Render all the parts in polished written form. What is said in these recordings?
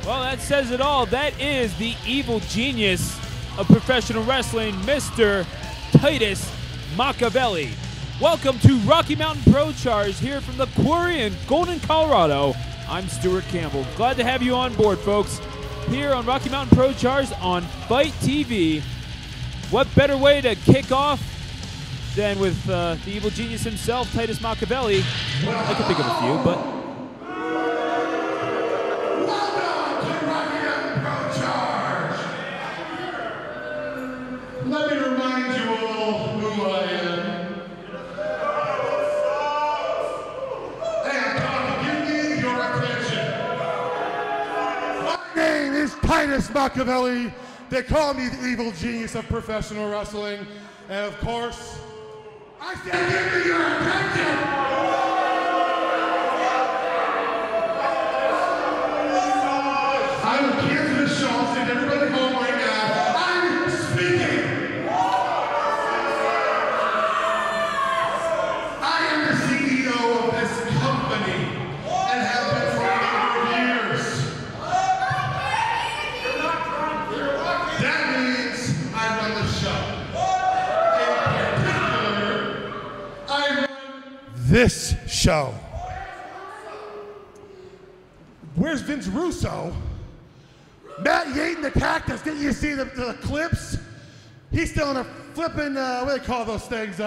Well, that says it all. That is the evil genius of professional wrestling, Mr. Titus Machiavelli. Welcome to Rocky Mountain Pro Charge here from the quarry in Golden, Colorado. I'm Stuart Campbell. Glad to have you on board, folks, here on Rocky Mountain Pro Charge on Fight TV. What better way to kick off than with the evil genius himself, Titus Machiavelli? I can think of a few, but... Welcome to Rocky Mountain Pro Charge! Let me remind you all who I am. My name is Titus Machiavelli. They call me the evil genius of professional wrestling. And of course, I stand here for your attention. I will cancel the show and send everybody home right now. I'm speaking. I am the CEO of this company and have been for a number of years. That means I run the show. In particular, I run this show. Where's Vince Russo? Matt Yates the Cactus, didn't you see the clips? He's still in a flipping, what do they call those things?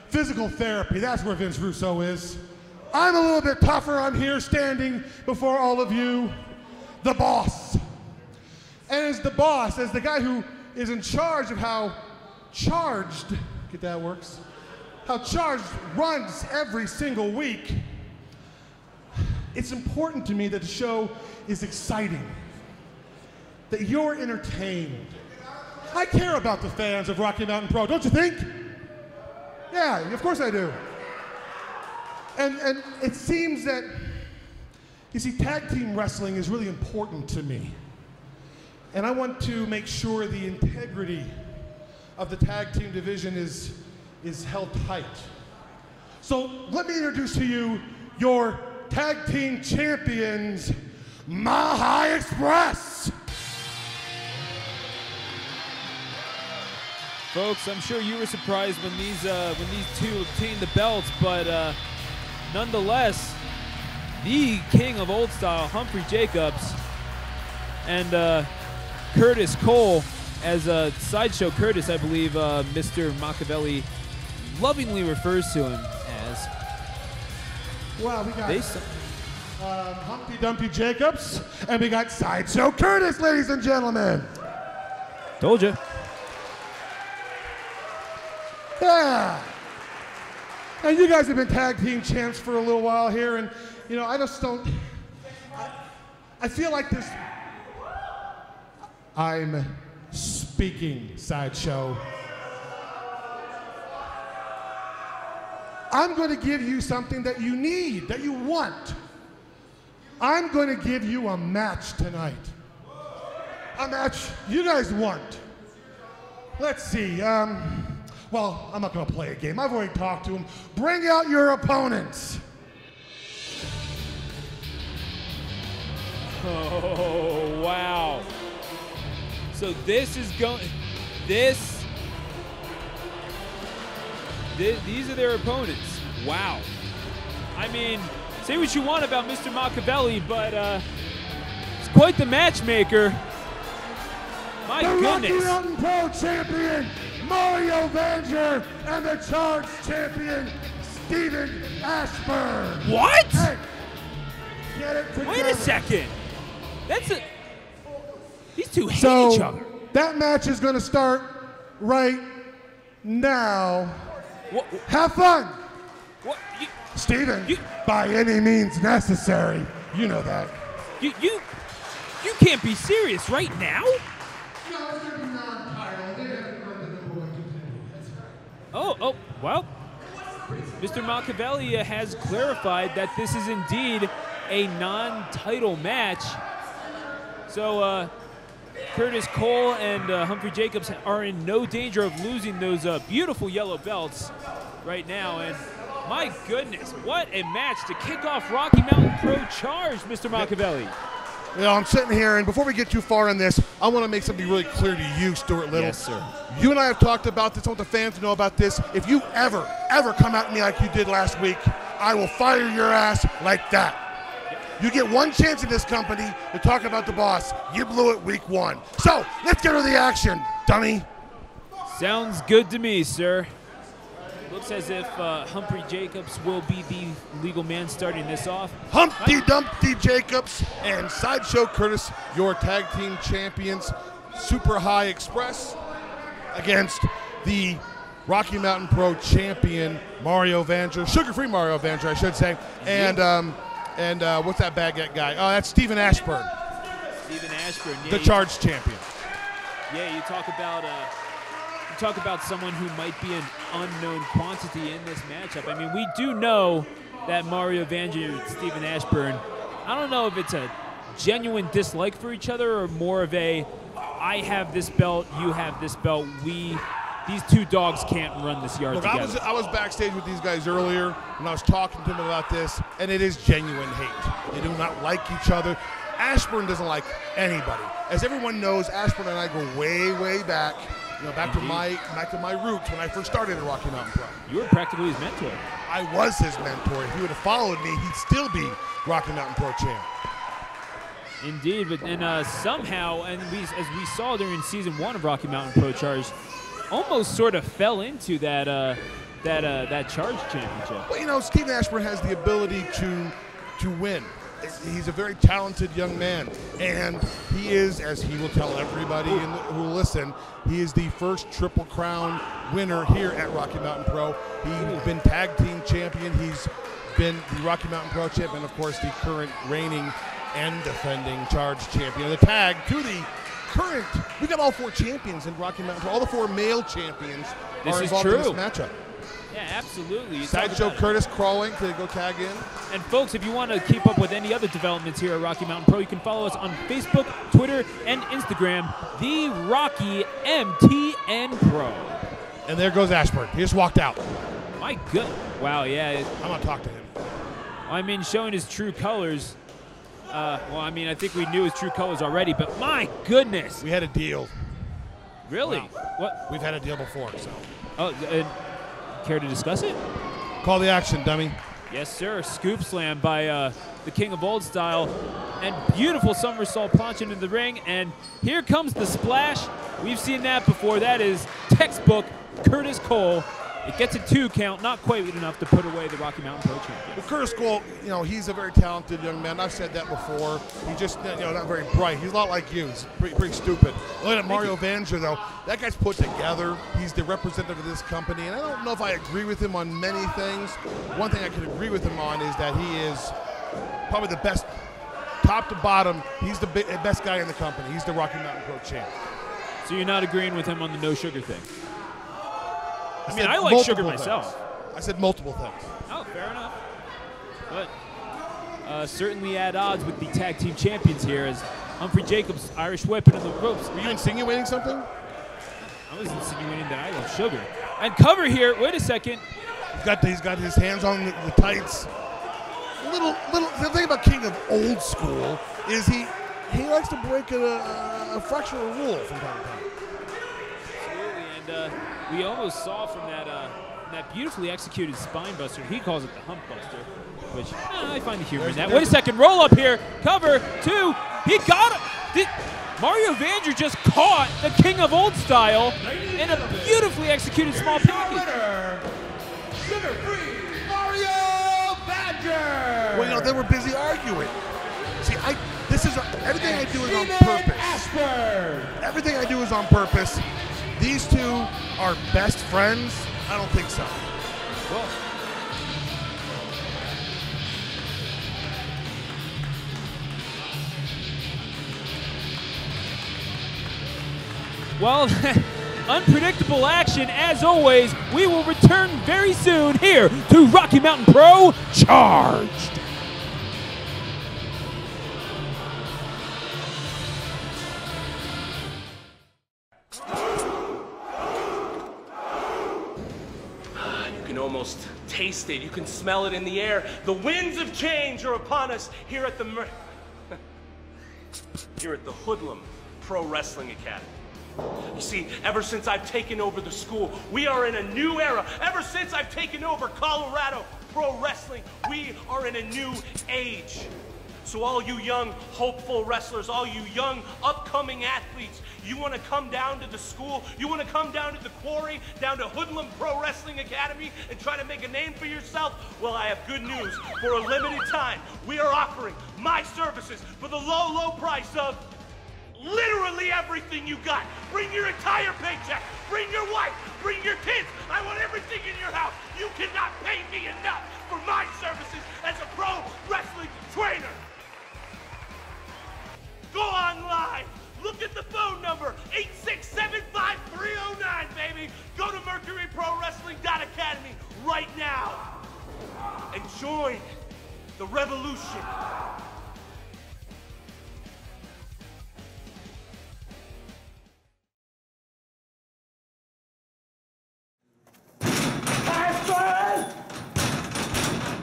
Physical therapy, that's where Vince Russo is. I'm a little bit tougher. I'm here standing before all of you, the boss. And as the boss, as the guy who is in charge of how Charged, get that works? How Charged runs every single week, it's important to me that the show is exciting, that you're entertained. I care about the fans of Rocky Mountain Pro, don't you think? Yeah, of course I do. And it seems that, you see, tag team wrestling is really important to me. And I want to make sure the integrity of the tag team division is held tight. So let me introduce to you your tag team champions, Maha Express. Folks, I'm sure you were surprised when these two obtained the belts, but nonetheless, the king of old style, Humphrey Jacobs, and Curtis Cole, as Sideshow Curtis, I believe Mr. Machiavelli lovingly refers to him as. Wow, we got Humpty Dumpty Jacobs, and we got Sideshow Curtis, ladies and gentlemen. Told you. Yeah. And you guys have been tag team champs for a little while here, and you know, I just don't. I feel like this. I'm speaking, Sideshow. I'm going to give you something that you need, that you want. I'm going to give you a match tonight. A match you guys want. Let's see. Well, I'm not going to play a game. I've already talked to him. Bring out your opponents. Oh, wow. So this is going, these are their opponents. Wow. I mean, say what you want about Mr. Machiavelli, but it's quite the matchmaker. My goodness. The Rocky Mountain Pro champion, Mario Vanger, and the Charged champion, Steven Ashburn. What? Hey, get it together. Wait a second. That's a... These two hate each other. That match is going to start right now. What? Have fun. What? Steven, by any means necessary. You know that. You can't be serious right now? No, it's going to be non-title. They haven't run the number one contender. That's right. Oh, well, Mr. Machiavelli has clarified that this is indeed a non-title match. So, Curtis Cole and Humphrey Jacobs are in no danger of losing those beautiful yellow belts right now. And my goodness, what a match to kick off Rocky Mountain Pro Charge, Mr. Machiavelli. You know, I'm sitting here, and before we get too far in this, I want to make something really clear to you, Stuart Little. Yes, sir. You and I have talked about this. I want the fans to know about this. If you ever come at me like you did last week, I will fire your ass like that. You get one chance in this company to talk about the boss. You blew it week 1. So, let's get to the action, dummy. Sounds good to me, sir. Looks as if Humphrey Jacobs will be the legal man starting this off. Humpty Dumpty Jacobs and Sideshow Curtis, your tag team champions, Super High Express, against the Rocky Mountain Pro champion, Mario Vanger, sugar-free Mario Vanger, I should say, and what's that baguette guy? Oh, that's Stephen Ashburn. Stephen Ashburn, yeah, the Charge champion. Yeah, you talk about someone who might be an unknown quantity in this matchup. I mean, we do know that Mario Vanger and Stephen Ashburn, I don't know if it's a genuine dislike for each other or more of a, I have this belt, you have this belt, these two dogs can't run this yard together. I was backstage with these guys earlier, and I was talking to them about this, and it is genuine hate. They do not like each other. Ashburn doesn't like anybody. As everyone knows, Ashburn and I go way, way back. You know, back to my roots when I first started at Rocky Mountain Pro. You were practically his mentor. I was his mentor. If he would have followed me, he'd still be Rocky Mountain Pro champ. Indeed, but then somehow, and as we saw during season 1 of Rocky Mountain Pro Charge, almost sort of fell into that Charge championship. Well, you know, Stephen Ashburn has the ability to win. He's a very talented young man, and he is, as he will tell everybody who will listen, he is the first Triple Crown winner here at Rocky Mountain Pro. He's been tag team champion. He's been the Rocky Mountain Pro champion, of course, the current reigning and defending Charge champion. The tag to the current, we got all 4 champions in Rocky Mountain Pro. All the 4 male champions are involved in this matchup. Yeah, absolutely. Sideshow Curtis crawling to go tag in. And folks, if you want to keep up with any other developments here at Rocky Mountain Pro, you can follow us on Facebook, Twitter, and Instagram, The Rocky MTN Pro. And there goes Ashburn. He just walked out. My good. Wow, yeah. I'm going to talk to him. I mean, showing his true colors. Well, I mean, I think we knew his true colors already, but my goodness. We had a deal. Really? Wow. What? We've had a deal before, so. Oh, care to discuss it? Call the action, dummy. Yes, sir. Scoop slam by the King of Old Style. And beautiful somersault planche into the ring. And here comes the splash. We've seen that before. That is textbook Curtis Cole. It gets a 2 count, not quite enough to put away the Rocky Mountain Pro champion. Well, Curtis Cole, you know, he's a very talented young man. I've said that before. He's just, you know, not very bright. He's a lot like you. He's pretty stupid. Look at Mario Vanger, though. That guy's put together. He's the representative of this company, and I don't know if I agree with him on many things. One thing I can agree with him on is that he is probably the best, top to bottom. He's the best guy in the company. He's the Rocky Mountain Pro champ. So you're not agreeing with him on the no sugar thing? I mean, I like sugar myself. I said multiple things. Oh, fair enough. But certainly at odds with the tag team champions here as Humphrey Jacobs, Irish whip into the ropes. Were you insinuating something? I was insinuating that I love sugar. And cover here. Wait a second. He's got his hands on the tights. The thing about King of Old School is he likes to break a fraction of a rule from time to time. Absolutely, and we almost saw from that beautifully executed spine buster. He calls it the hump buster, which I find the humor in that. Wait a second, roll up here, cover 2. He got it. Mario Vanger just caught the King of Old Style in a beautifully executed small package. Sugar-free Mario Vanger. Well, you know, they were busy arguing. See, everything I do is on purpose. Everything I do is on purpose. These two are best friends? I don't think so. Well, unpredictable action as always. We will return very soon here to Rocky Mountain Pro Charged. Almost taste it. You can smell it in the air. The winds of change are upon us here at the here at the Hoodlum Pro Wrestling Academy. You see, ever since I've taken over the school, we are in a new era. Ever since I've taken over Colorado Pro Wrestling, we are in a new age. So all you young, hopeful wrestlers, all you young, upcoming athletes, you want to come down to the school, you want to come down to the quarry, down to Hoodlum Pro Wrestling Academy and try to make a name for yourself? Well, I have good news. For a limited time, we are offering my services for the low, low price of literally everything you got. Bring your entire paycheck. Bring your wife. Bring your kids. I want everything in your house. You cannot pay me enough for my services as a pro wrestling trainer. Go online. Look at the phone number, 8675309, baby. Go to mercuryprowrestling.academy right now and join the revolution.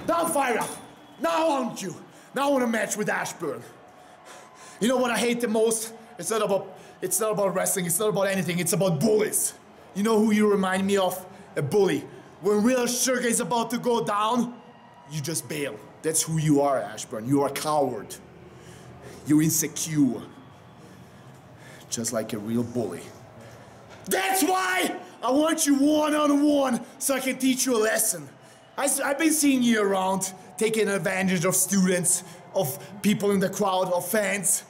Now fire up. Now on you. Now I want a match with Ashburn. You know what I hate the most? It's not about wrestling, it's not about anything, it's about bullies. You know who you remind me of? A bully. When real sugar is about to go down, you just bail. That's who you are, Ashburn. You are a coward. You're insecure. Just like a real bully. That's why I want you one-on-one so I can teach you a lesson. I've been seeing you around, taking advantage of students, of people in the crowd, of fans.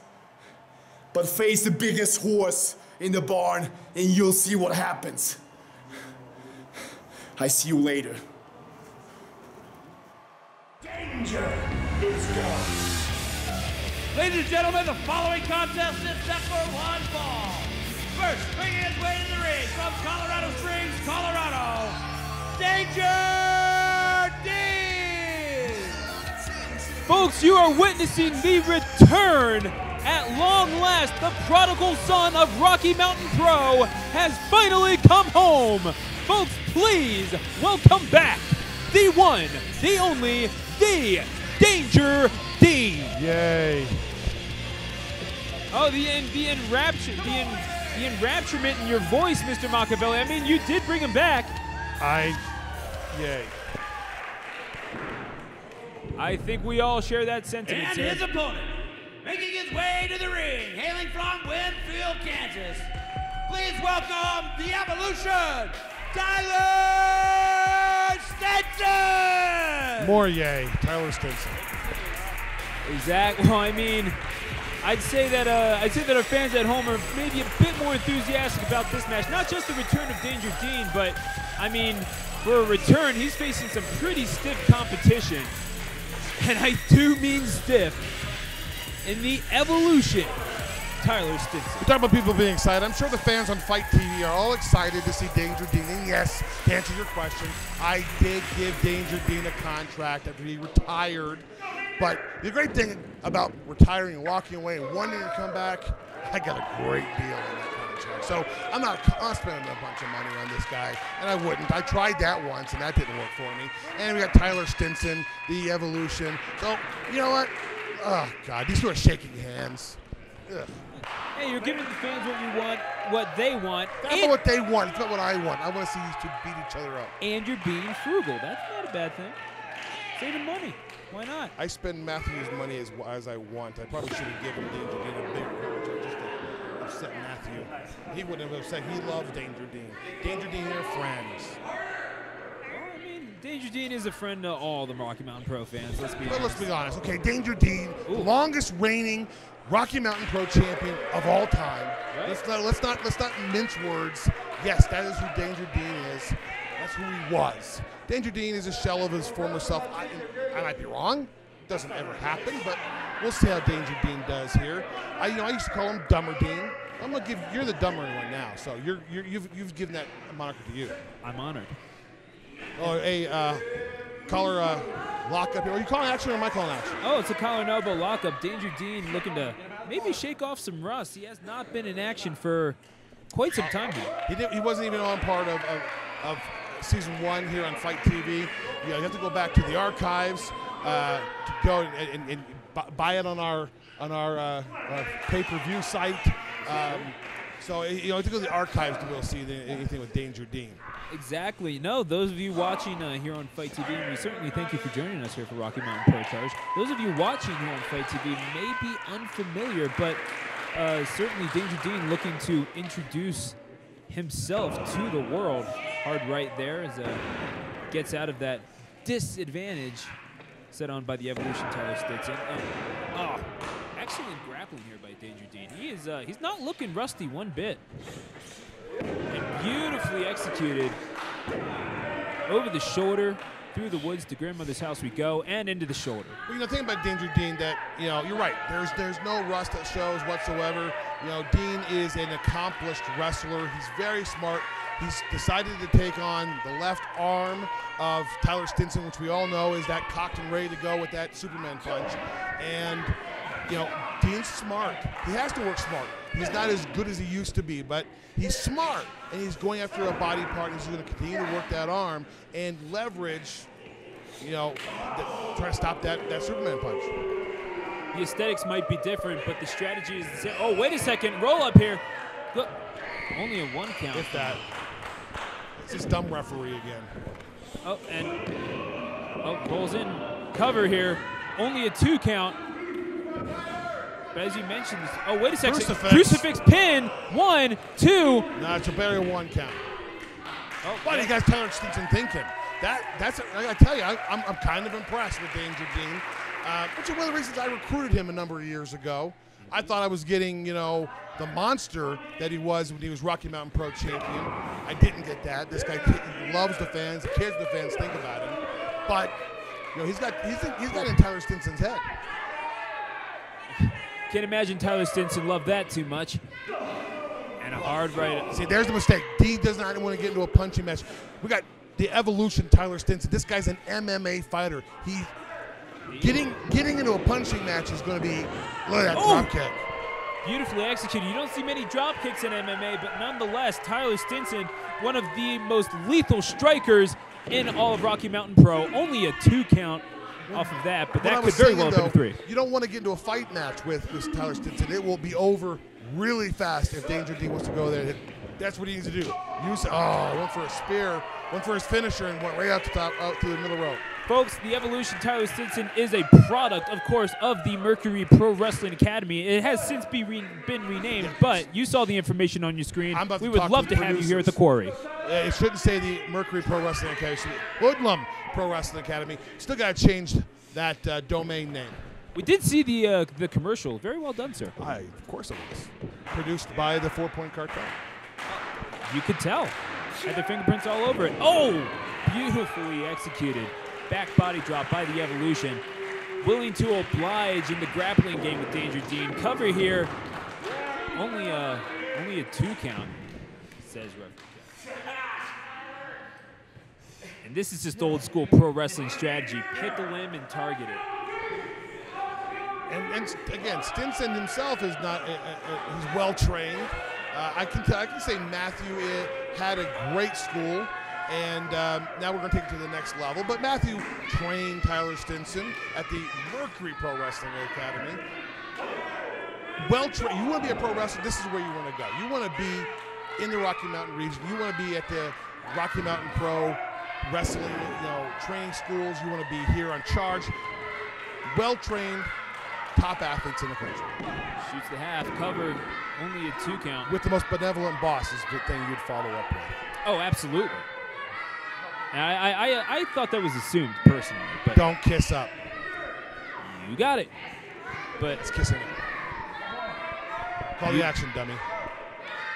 But face the biggest horse in the barn and you'll see what happens. I see you later. Danger is gone. Ladies and gentlemen, the following contest is set for one fall. First, bringing his way to the ring from Colorado Springs, Colorado, Danger Dean! Folks, you are witnessing the return. At long last, the prodigal son of Rocky Mountain Pro has finally come home. Folks, please welcome back the one, the only, the Danger Dean. Yay. Oh, the enrapturement in your voice, Mr. Machiavelli. I mean, you did bring him back. Yay. I think we all share that sentiment. And his opponent, making his way to the ring, hailing from Winfield, Kansas. Please welcome the Evolution, Tyler Stetson! More yay, Tyler Stetson. Exactly. Well, I mean, I'd say that our fans at home are maybe a bit more enthusiastic about this match. Not just the return of Danger Dean, but I mean, for a return, he's facing some pretty stiff competition, and I do mean stiff. In the Evolution, Tyler Stetson. We're talking about people being excited. I'm sure the fans on Fight TV are all excited to see Danger Dean. And yes, to answer your question, I did give Danger Dean a contract after he retired. But the great thing about retiring and walking away and wanting to come back, I got a great deal on that contract. So I'm not spending a bunch of money on this guy, and I wouldn't. I tried that once, and that didn't work for me. And we got Tyler Stetson, the Evolution. So, you know what? Oh, God, these two are shaking hands. Ugh. Hey, you're giving the fans what you want, what they want. That's not what they want. It's not what I want. I want to see these two beat each other up. And you're being frugal. That's not a bad thing. Saving money. Why not? I spend Matthew's money as I want. I probably should have given Danger Dean a bigger contract just to upset Matthew. He wouldn't have upset. He loves Danger Dean. Danger Dean, they're friends. Danger Dean is a friend to all the Rocky Mountain Pro fans. Let's be honest. Okay, Danger Dean, longest reigning Rocky Mountain Pro champion of all time. Right. Let's not mince words. Yes, that is who Danger Dean is. That's who he was. Danger Dean is a shell of his former self. I might be wrong. It doesn't ever happen, but we'll see how Danger Dean does here. I used to call him Dumber Dean. I'm gonna give you're the dumber one now. So you've given that moniker to you. I'm honored. Oh, a collar lockup. Are you calling action or am I calling action? Oh, it's a collar and elbow lockup. Danger Dean looking to maybe shake off some rust. He has not been in action for quite some time now. He wasn't even on part of season 1 here on Fight TV. You have to go back to the archives to go and buy it on our our pay-per-view site. So you know, I think of the archives to be able to see anything with Danger Dean. Exactly. No, those of you watching here on Fight TV, and we certainly thank you for joining us here for Rocky Mountain Pro Charge. Those of you watching here on Fight TV may be unfamiliar, but certainly Danger Dean looking to introduce himself to the world. Hard right there as gets out of that disadvantage set on by the Evolution Tyler Stinson. And, excellent grappling here by Danger Dean. He's not looking rusty one bit. And beautifully executed over the shoulder, through the woods to grandmother's house we go, and into the shoulder. Well, you know, the thing about Danger Dean that, you know, you're right. There's no rust that shows whatsoever. You know, Dean is an accomplished wrestler. He's very smart. He's decided to take on the left arm of Tyler Stinson, which we all know is that cocked and ready to go with that Superman punch. And, you know, Dean's smart. He has to work smart. He's not as good as he used to be, but he's smart, and he's going after a body part, and he's going to continue to work that arm and leverage, you know, try to stop that Superman punch. The aesthetics might be different, but the strategy is the same. Oh, wait a second. Roll up here. Look, only a 1 count. If that. It's this dumb referee again. Oh, and rolls in. Cover here. Only a 2 count. But as you mentioned, oh, wait a second. Crucifix pin. 1, 2. No, it's a barely 1 count. Oh, what are you guys Tyler Stinson thinking? That's I gotta tell you, I'm kind of impressed with Danger Dean, which is one of the reasons I recruited him a number of years ago. I thought I was getting, you know, the monster that he was when he was Rocky Mountain Pro Champion. I didn't get that. This guy loves the fans, cares what the fans think about him. But you know, he's got in Tyler Stinson's head. Can't imagine Tyler Stinson loved that too much. And a hard right. See, there's the mistake. Dean does not want to get into a punching match. We got the Evolution Tyler Stinson. This guy's an MMA fighter. He getting into a punching match is going to be, look at that drop kick. Beautifully executed. You don't see many drop kicks in MMA, but nonetheless, Tyler Stinson, one of the most lethal strikers in all of Rocky Mountain Pro. Only a 2 count off of that, but that could very well have been a 3. You don't want to get into a fight match with Tyler Stinson. It will be over really fast if Danger Dean wants to go there. That's what he needs to do. Went for a spear, went for his finisher, and went right out the top, out through the middle row. Folks, the Evolution Tyler Stinson is a product, of course, of the Mercury Pro Wrestling Academy. It has since been renamed, but you saw the information on your screen. We would love to have you here at the Quarry. It shouldn't say the Mercury Pro Wrestling Academy. Hoodlum Pro Wrestling Academy. Still got to change that domain name. We did see the commercial. Very well done, sir. Of course it was. Produced by the 4 Point Cartel. You could tell. Had their fingerprints all over it. Oh, beautifully executed. Back body drop by the Evolution. Willing to oblige in the grappling game with Danger Dean. Cover here. Only a 2 count, says Rev. And this is just old school pro wrestling strategy. Pickle him and target it. And again, Stinson himself is not. He's well trained. I can say Matthew had a great school, and now we're going to take it to the next level. But Matthew trained Tyler Stinson at the Mercury Pro Wrestling Academy. Well trained. You want to be a pro wrestler, this is where you want to go. You want to be in the Rocky Mountain region. You want to be at the Rocky Mountain Pro Wrestling, training schools. You want to be here on charge. Well trained. Top athletes in the country. Shoots the half, covered, only a 2 count. With the most benevolent boss is the thing you'd follow up with. Oh, absolutely. And I thought that was assumed, personally. But don't kiss up. You got it. But it's kissing up. Call the action, dummy.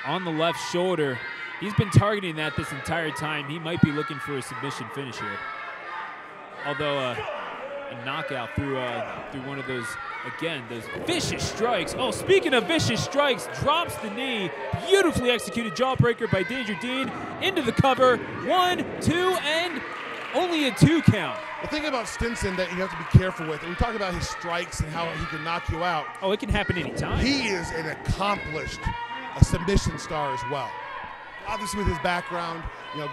On the left shoulder. He's been targeting that this entire time. He might be looking for a submission finish here. Although a knockout through one of those, again, those vicious strikes. Oh, speaking of vicious strikes, drops the knee. Beautifully executed jawbreaker by Danger Dean. Into the cover. 1, 2, and only a 2 count. The thing about Stinson that you have to be careful with, and we talk about his strikes and how he can knock you out. Oh, it can happen anytime. He is an accomplished submission star as well. Obviously with his background,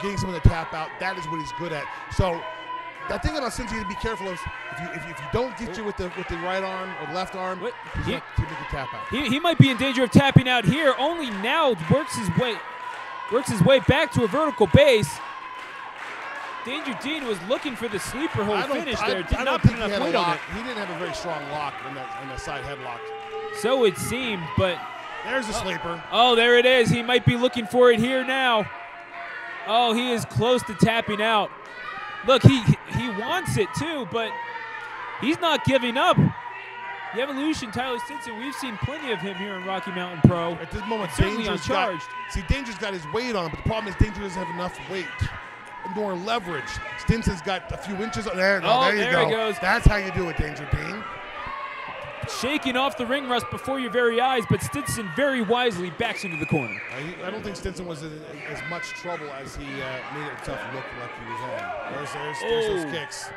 getting someone to tap out, that is what he's good at. So the thing about Cincy to be careful is if you don't get you with the right arm or left arm, he's going to make a tap out. He might be in danger of tapping out here. Only now works his way back to a vertical base. Danger Dean was looking for the sleeper hold finish there. Did not put enough weight on it. He didn't have a very strong lock in that side headlock. So it seemed, but there's the sleeper. Oh, there it is. He might be looking for it here now. Oh, he is close to tapping out. Look, he wants it too, but he's not giving up. The Evolution, Tyler Stinson, we've seen plenty of him here in Rocky Mountain Pro. At this moment, certainly uncharged. Danger's got his weight on him, but the problem is Danger doesn't have enough weight. More leverage. Stinson's got a few inches. There you go. He goes. That's how you do it, Danger Dean. Shaking off the ring rust before your very eyes, but Stinson very wisely backs into the corner. I don't think Stinson was in as much trouble as he made himself look like he was on. There's those kicks.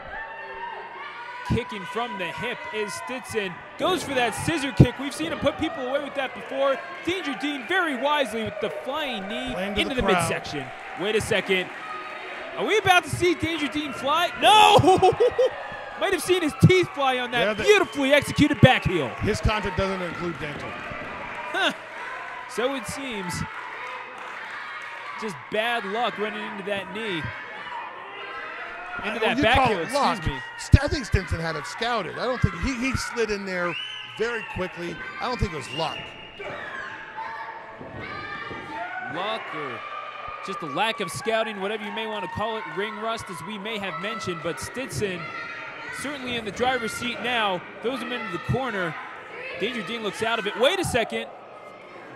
Kicking from the hip is Stinson. Goes for that scissor kick. We've seen him put people away with that before. Danger Dean very wisely with the flying knee into the midsection. Wait a second. Are we about to see Danger Dean fly? No! Might have seen his teeth fly on that beautifully executed back heel. His contract doesn't include dental. Huh. So it seems. Just bad luck running into that knee. Into that back heel, excuse me. I think Stinson had it scouted. I don't think he slid in there very quickly. I don't think it was luck. Luck or just a lack of scouting, whatever you may want to call it, ring rust as we may have mentioned, but Stinson certainly in the driver's seat now, throws him into the corner. Danger Dean looks out of it. Wait a second.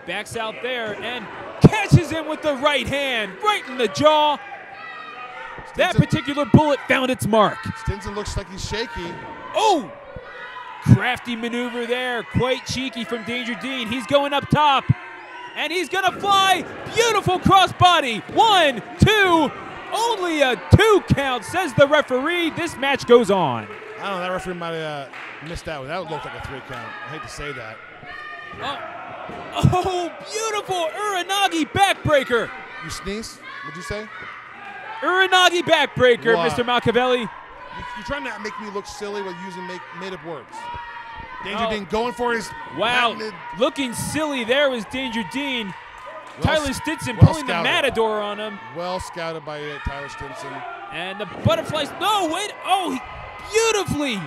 Backs out there and catches him with the right hand, right in the jaw. That particular bullet found its mark. Stinson looks like he's shaky. Oh! Crafty maneuver there. Quite cheeky from Danger Dean. He's going up top. And he's going to fly. Beautiful crossbody. 1, 2. Only a 2 count, says the referee. This match goes on. I don't know. That referee might have missed that one. That would look like a 3 count. I hate to say that. Oh, beautiful Uranagi backbreaker. You sneeze? What'd you say? Uranagi backbreaker, wow. Mr. Machiavelli. You're trying to make me look silly while using made-up words. Danger Dean going for his patented. Looking silly there was Danger Dean. Tyler Stinson well pulling scouted. the Matador on him. Well scouted by Tyler Stinson. And the butterflies. No, wait. Oh, beautifully.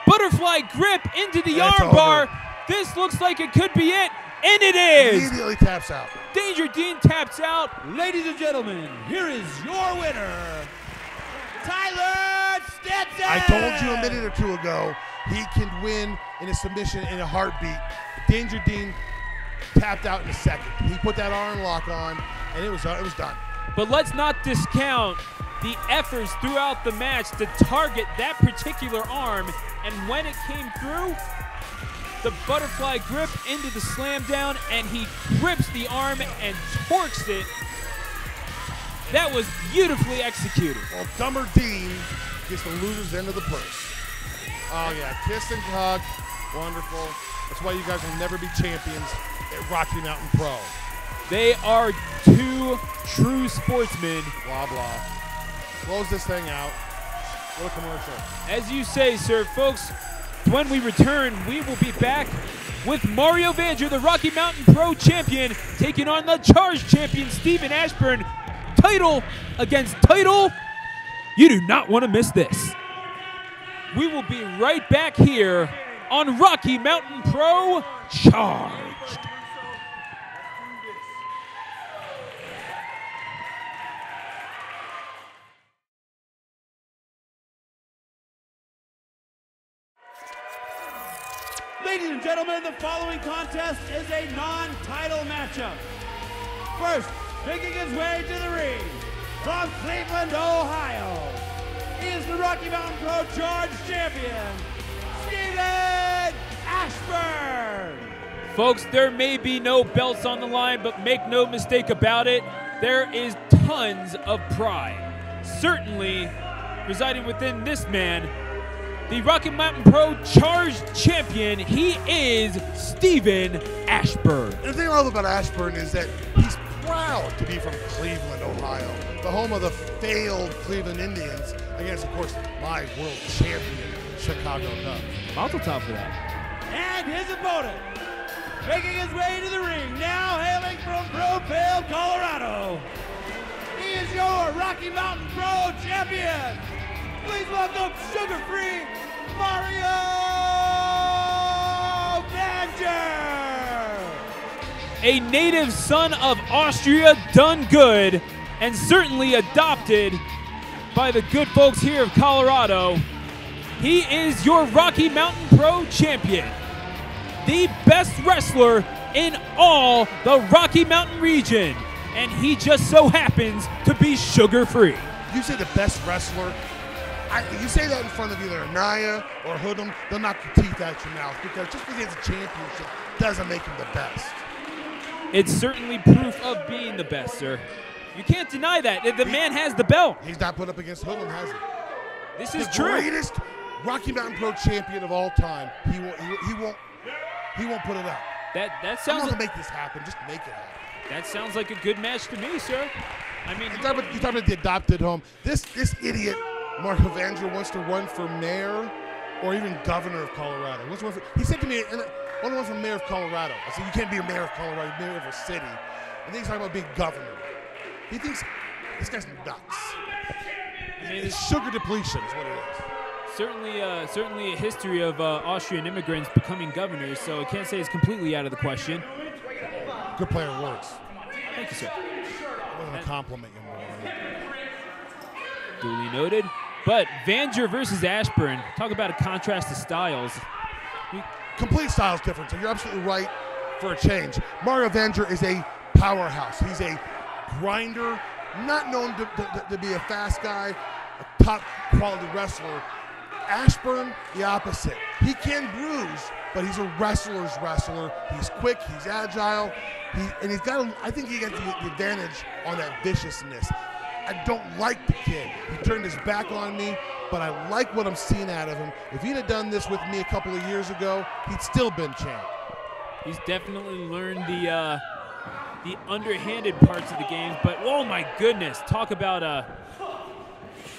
Butterfly grip into the armbar. This looks like it could be it. And it is. Immediately taps out. Danger Dean taps out. Ladies and gentlemen, here is your winner, Tyler Stinson. I told you a minute or two ago, he can win in a submission in a heartbeat. Danger Dean tapped out in a second. He put that arm lock on, and it was done. But let's not discount the efforts throughout the match to target that particular arm. And when it came through, the butterfly grip into the slam down, and he grips the arm and torques it. That was beautifully executed. Well, Dumber Dean gets the loser's end of the purse. Oh, yeah, kiss and hug. Wonderful. That's why you guys will never be champions at Rocky Mountain Pro. They are 2 true sportsmen. Blah, blah. Close this thing out. What a commercial. As you say, sir, folks, when we return, we will be back with Mario Vanger, the Rocky Mountain Pro champion, taking on the Charge champion, Stephen Ashburn. Title against title. You do not want to miss this. We will be right back here on Rocky Mountain Pro Charged. Ladies and gentlemen, the following contest is a non-title matchup. First, making his way to the ring from Cleveland, Ohio, is the Rocky Mountain Pro Charge champion, Stephen Ashburn. Folks, there may be no belts on the line, but make no mistake about it, there is tons of pride. Certainly residing within this man, the Rocky Mountain Pro Charge champion, he is Stephen Ashburn. And the thing I love about Ashburn is that he's proud to be from Cleveland, Ohio, the home of the failed Cleveland Indians against, of course, my world champion Chicago Cubs. Mazel tov for that. And his opponent, making his way to the ring, now hailing from Brookville, Colorado. He is your Rocky Mountain Pro Champion. Please welcome sugar-free Mario Vanger. A native son of Austria done good, and certainly adopted by the good folks here of Colorado. He is your Rocky Mountain Pro Champion, the best wrestler in all the Rocky Mountain region, and he just so happens to be sugar-free. You say the best wrestler, you say that in front of either Anaya or Hoodlum, they'll knock your teeth out your mouth, because just because he has a championship doesn't make him the best. It's certainly proof of being the best, sir. You can't deny that. The man has the belt. He's not put up against Hoodlum, has he? This is the true. Greatest Rocky Mountain Pro champion of all time. He won't put it up. That sounds. I'm not gonna make this happen. Just make it happen. That sounds like a good match to me, sir. I mean, you're talking about the adopted home. This idiot Marco Vanger wants to run for mayor or even governor of Colorado. He said to me, I want to run for mayor of Colorado. I said, you can't be a mayor of Colorado, you're mayor of a city. And then he's talking about being governor. He thinks this guy's nuts. I mean, it's sugar depletion is what it is. Certainly a history of Austrian immigrants becoming governors, so I can't say it's completely out of the question. Good play on words. Thank you, sir. I wasn't a compliment you more. Duly noted. But Vanger versus Ashburn, talk about a contrast of styles. Complete styles difference, and you're absolutely right for a change. Mario Vanger is a powerhouse. He's a grinder, not known to be a fast guy, a top quality wrestler. Ashburn, the opposite. He can bruise, but he's a wrestler's wrestler. He's quick, he's agile, and he's got. I think he got the advantage on that viciousness. I don't like the kid. He turned his back on me, but I like what I'm seeing out of him. If he'd have done this with me a couple of years ago, he'd still been champ. He's definitely learned the underhanded parts of the game, but oh my goodness, talk about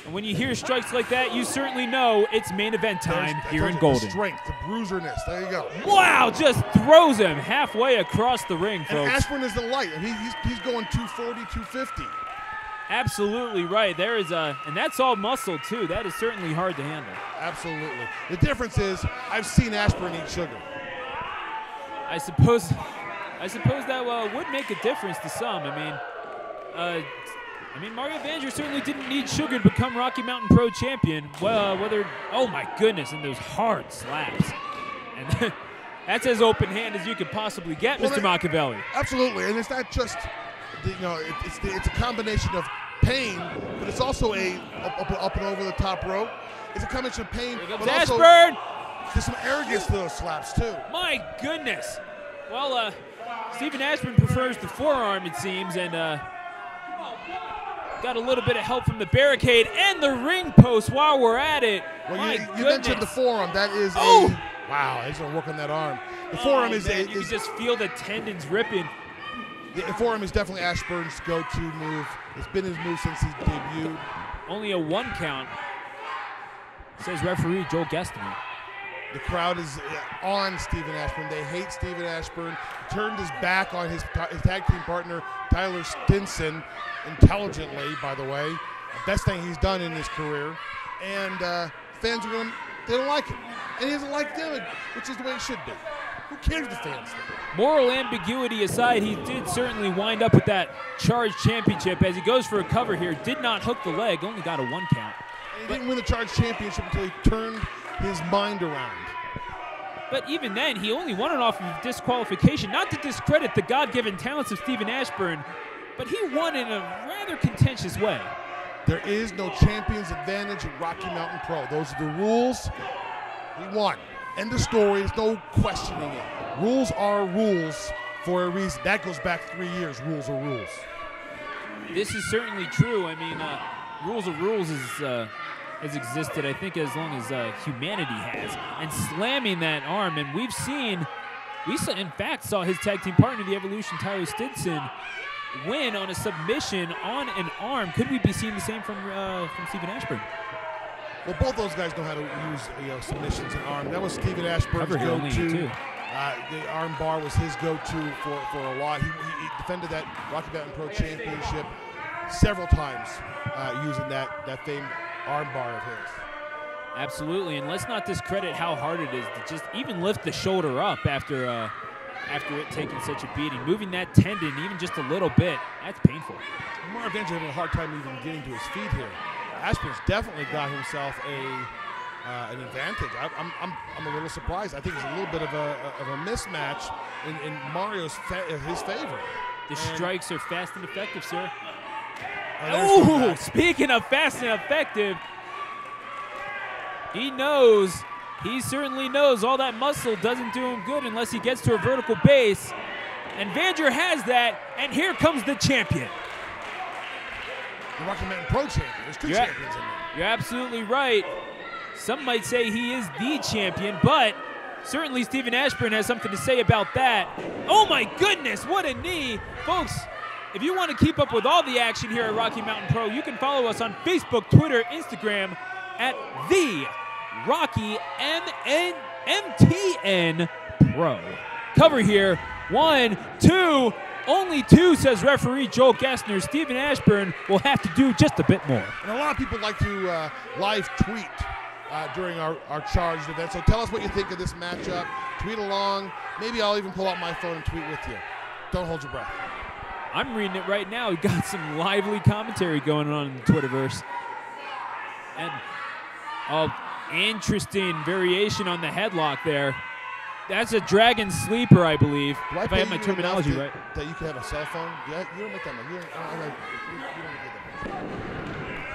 when you hear strikes like that, you certainly know it's main event time here in Golden. The strength, the bruiserness, there you go. Wow, just throws him halfway across the ring, folks. And Ashburn is the light. He's going 240, 250. Absolutely right. There is and that's all muscle too. That is certainly hard to handle. Absolutely. The difference is I've seen Ashburn eat sugar. I suppose that would make a difference to some. I mean, Mario Vanger certainly didn't need sugar to become Rocky Mountain Pro Champion. Well, oh my goodness, and those hard slaps. And that's as open hand as you could possibly get, Mr. Machiavelli. Absolutely, and it's not just, it's a combination of pain, but it's also up and over the top rope. It's a combination of pain, but also Ashburn! There's some arrogance to those slaps too. My goodness. Well, Stephen Ashburn prefers the forearm, it seems, and got a little bit of help from the barricade and the ring post while we're at it. Well, you mentioned the forearm. That is wow, he's gonna work on that arm. The forearm is you can just feel the tendons ripping. The forearm is definitely Ashburn's go-to move. It's been his move since he's debuted. Only a 1 count, says referee Joel Gestamy. The crowd is on Stephen Ashburn. They hate Stephen Ashburn. He turned his back on his tag team partner, Tyler Stinson, intelligently, by the way. The best thing he's done in his career. And fans are going, they don't like it. And he doesn't like them, which is the way it should be. Who cares the fans think? Moral ambiguity aside, he did certainly wind up with that Charge Championship as he goes for a cover here. Did not hook the leg, only got a 1 count. And he didn't win the Charge Championship until he turned his mind around. But even then, he only won it off of disqualification. Not to discredit the God-given talents of Stephen Ashburn, but he won in a rather contentious way. There is no champion's advantage at Rocky Mountain Pro. Those are the rules. He won. End of story. There's no questioning it. Rules are rules for a reason. That goes back 3 years. Rules are rules. This is certainly true. I mean, rules are rules has existed, I think, as long as humanity has. And slamming that arm, and we in fact saw his tag team partner, the Evolution, Tyler Stinson, win on a submission on an arm. Could we be seeing the same from Stephen Ashburn? Well, both those guys know how to use submissions and arm. That was Stephen Ashburn's go-to. The arm bar was his go-to for a lot. He defended that Rocky Mountain Pro Championship several times using that famed arm bar of his. Absolutely, and let's not discredit how hard it is to just even lift the shoulder up after it taking such a beating. Moving that tendon even just a little bit, that's painful. Mario Vander's having a hard time even getting to his feet here. Ashburn's definitely got himself an advantage. I'm a little surprised. I think it's a little bit of a mismatch in Mario's his favor. The strikes are fast and effective, sir. Oh, speaking of fast and effective, he certainly knows all that muscle doesn't do him good unless he gets to a vertical base. And Vander has that, and here comes the champion. The Rocky Mountain Pro champion. There's two champions in there. You're absolutely right. Some might say he is the champion, but certainly Stephen Ashburn has something to say about that. Oh my goodness, what a knee. Folks, if you want to keep up with all the action here at Rocky Mountain Pro, you can follow us on Facebook, Twitter, Instagram at the Rocky MTN Pro. Cover here, 1, 2, only 2, says referee Joel Gessner. Stephen Ashburn will have to do just a bit more. And a lot of people like to live tweet during our charged event. So tell us what you think of this matchup. Tweet along. Maybe I'll even pull out my phone and tweet with you. Don't hold your breath. I'm reading it right now. We got some lively commentary going on in the Twitterverse. And interesting variation on the headlock there. That's a dragon sleeper, I believe, if I have my terminology right. That you can have a cell phone? Yeah, you don't make that money. You don't get that.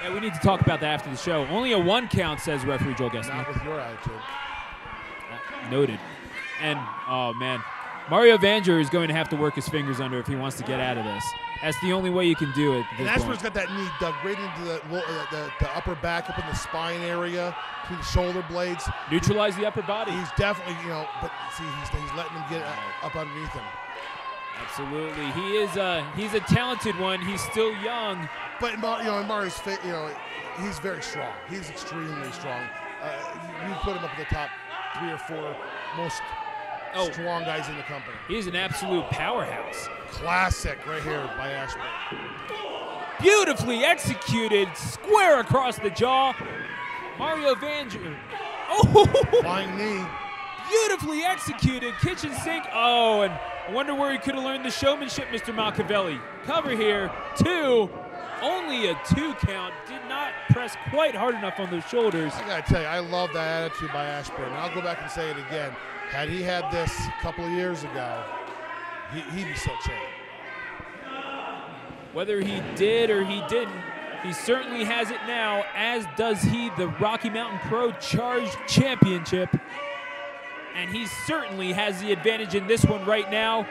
Yeah, we need to talk about that after the show. Only a 1 count, says referee Joel Gessner. Not with your attitude. Noted. And, oh, man. Mario Vander is going to have to work his fingers under if he wants to get out of this. That's the only way you can do it. And Ashburn's got that knee dug right into the upper back, up in the spine area, between the shoulder blades. Neutralize the upper body. He's definitely, but see, he's letting him get up underneath him. Absolutely. He's a talented one. He's still young. But, in Mario's, he's very strong. He's extremely strong. You put him up at the top 3 or 4 most strong guys in the company. He's an absolute powerhouse. Classic right here by Ashburn. Beautifully executed, square across the jaw. Mario Vander. Oh! Flying knee. Beautifully executed, kitchen sink. Oh, and I wonder where he could have learned the showmanship, Mr. Machiavelli. Cover here, 2. Only a 2 count. Did not press quite hard enough on those shoulders. I gotta tell you, I love that attitude by Ashburn. And I'll go back and say it again. Had he had this a couple of years ago, he'd be still champ. Whether he did or he didn't, he certainly has it now, as does he, the Rocky Mountain Pro Charged Championship. And he certainly has the advantage in this one right now.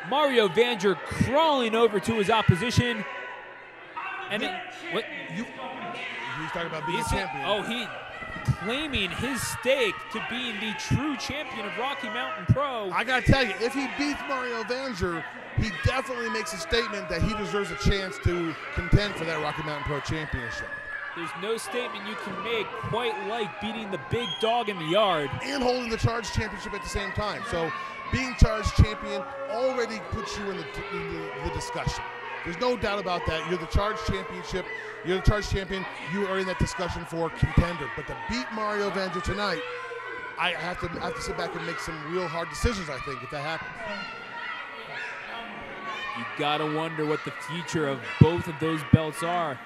Mario Vander crawling over to his opposition. And what? He's talking about being a champion. Oh, he claiming his stake to being the true champion of Rocky Mountain Pro. I gotta tell you, if he beats Mario Vander, he definitely makes a statement that he deserves a chance to contend for that Rocky Mountain Pro Championship. There's no statement you can make quite like beating the big dog in the yard. And holding the Charged Championship at the same time. So being Charged Champion already puts you in the discussion. There's no doubt about that. You're the Charged Championship. You're the Charged Champion. You are in that discussion for contender. But to beat Mario Vander tonight, I have to sit back and make some real hard decisions, I think, if that happens. You gotta wonder what the future of both of those belts are.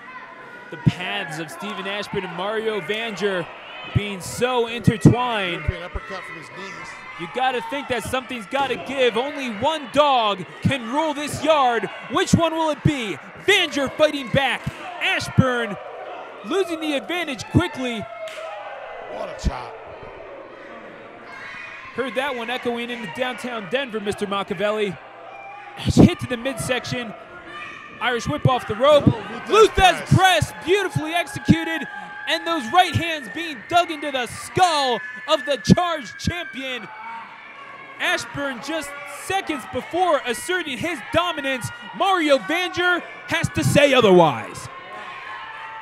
The paths of Stephen Ashburn and Mario Vander being so intertwined. European uppercut from his knees. You gotta think that something's gotta give. Only one dog can rule this yard. Which one will it be? Vander fighting back. Ashburn losing the advantage quickly. What a chop. Heard that one echoing into downtown Denver, Mr. Machiavelli. Hit to the midsection. Irish whip off the rope. Luthez press, beautifully executed. And those right hands being dug into the skull of the Charged Champion. Ashburn just seconds before asserting his dominance. Mario Vanger has to say otherwise.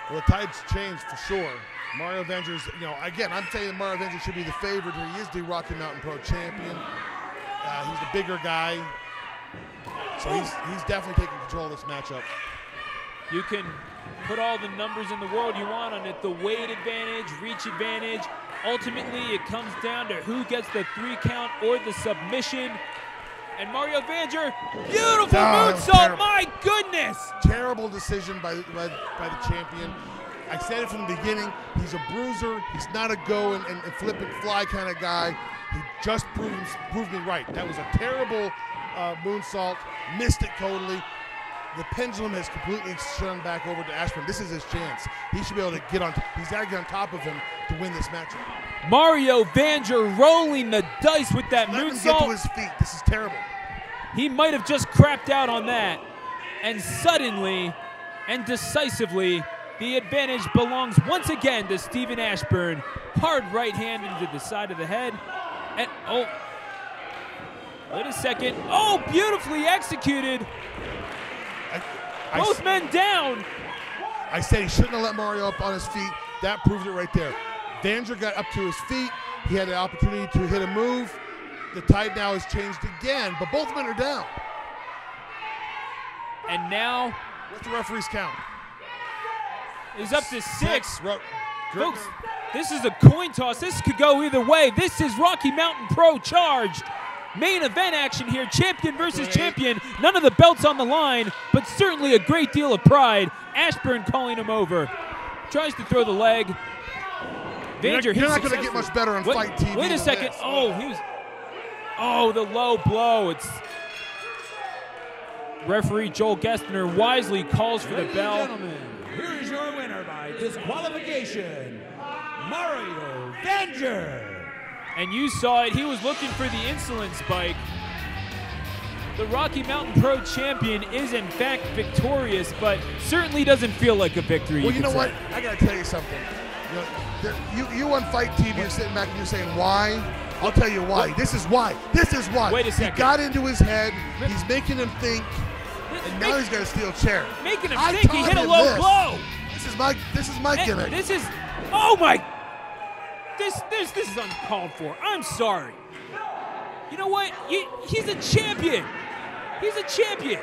Well, the tide's changed for sure. Mario Vanger's, again, I'm saying that Mario Vanger should be the favorite. He is the Rocky Mountain Pro champion. He's the bigger guy. So he's definitely taking control of this matchup. You can put all the numbers in the world you want on it, the weight advantage, reach advantage. Ultimately, it comes down to who gets the 3 count or the submission. And Mario Vanger, beautiful moonsault, my goodness! Terrible decision by the champion. I said it from the beginning, he's a bruiser, he's not a go and flip and fly kind of guy. He just proved me right. That was a terrible moonsault, missed it totally. The pendulum has completely swung back over to Ashburn. This is his chance. He should be able to he's got to get on top of him to win this matchup. Mario Vanger rolling the dice with that Let him moonsault. get to his feet. This is terrible. He might have just crapped out on that. And suddenly and decisively, the advantage belongs once again to Stephen Ashburn. Hard right hand into the side of the head. And, oh, wait a second. Oh, beautifully executed. Both men down. I said he shouldn't have let Mario up on his feet. That proves it right there. Vanger got up to his feet. He had the opportunity to hit a move. The tide now has changed again, but both men are down. And now, what's the referee's count? Is up to 6. Folks, this is a coin toss. This could go either way. This is Rocky Mountain Pro Charged. Main event action here, champion versus champion. None of the belts on the line, but certainly a great deal of pride. Ashburn calling him over. Tries to throw the leg. Vanger, you're not going to get much better on Fight TV. Wait a second. Oh, the low blow. It's referee Joel Gestner wisely calls for the bell. Gentlemen, here is your winner by disqualification, Mario Vanger. And you saw it, he was looking for the insulin spike. The Rocky Mountain Pro champion is in fact victorious, but certainly doesn't feel like a victory. Well, you know what? I gotta tell you something. You on Fight TV, you're sitting back and you're saying, why? I'll tell you why. This is why. This is why. Wait a second. He got into his head, he's making him think, and now he's gonna steal a chair. Making him think, he hit a low blow. This is my gimmick. This is, oh my, this is uncalled for. I'm sorry. You know what? He's a champion. He's a champion.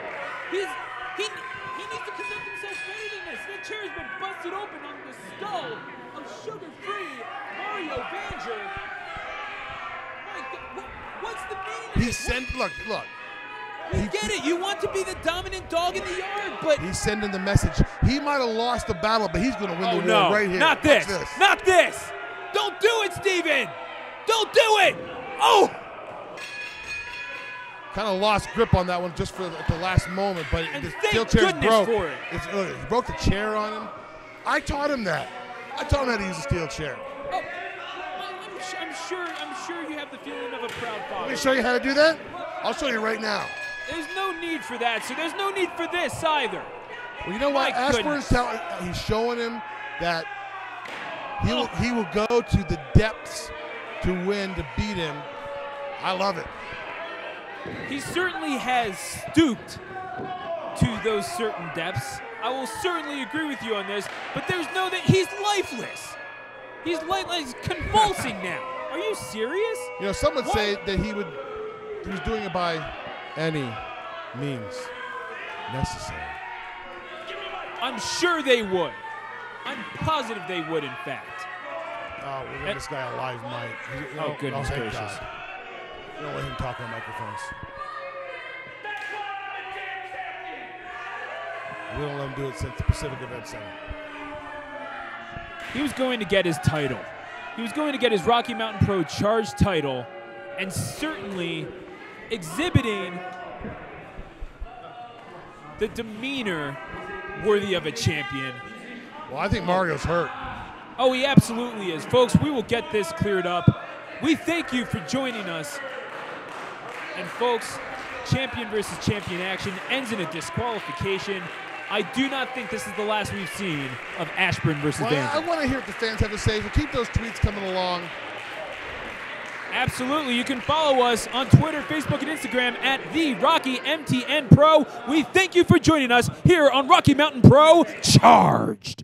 He needs to conduct himself better than this. That chair's been busted open on the skull of sugar-free Mario Vanger. My God, what's the meaning of this? Look. We get it. You want to be the dominant dog in the yard, but he's sending the message. He might have lost the battle, but he's going to win the war right here. Not this. Not this. Don't do it, Steven. Don't do it. Oh. Kind of lost grip on that one just for at the last moment, but the steel chair broke. He broke the chair on him. I taught him that. I taught him how to use a steel chair. Oh, I'm sure you have the feeling of a proud father. Let me show you how to do that. I'll show you right now. There's no need for that, so there's no need for this either. Well, you know what? Ashburn's he's showing him that he will go to the depths to win, to beat him. I love it. He certainly has stooped to those certain depths. I will certainly agree with you on this, but there's no that he's lifeless. He's convulsing now. Are you serious? You know, some would say that he was doing it by any means necessary. I'm sure they would. I'm positive they would, in fact. Oh, we got this guy alive, Mike. Goodness gracious. God. We don't let him talk on microphones. We don't let him do it since the Pacific Event Center. He was going to get his title. He was going to get his Rocky Mountain Pro Charge title, and certainly exhibiting the demeanor worthy of a champion. Well, I think Mario's hurt. Oh, he absolutely is. Folks, we will get this cleared up. We thank you for joining us. And folks, champion versus champion action ends in a disqualification. I do not think this is the last we've seen of Ashburn versus Vanger. I want to hear what the fans have to say, so keep those tweets coming along. Absolutely. You can follow us on Twitter, Facebook, and Instagram at TheRockyMTNPro. We thank you for joining us here on Rocky Mountain Pro Charged.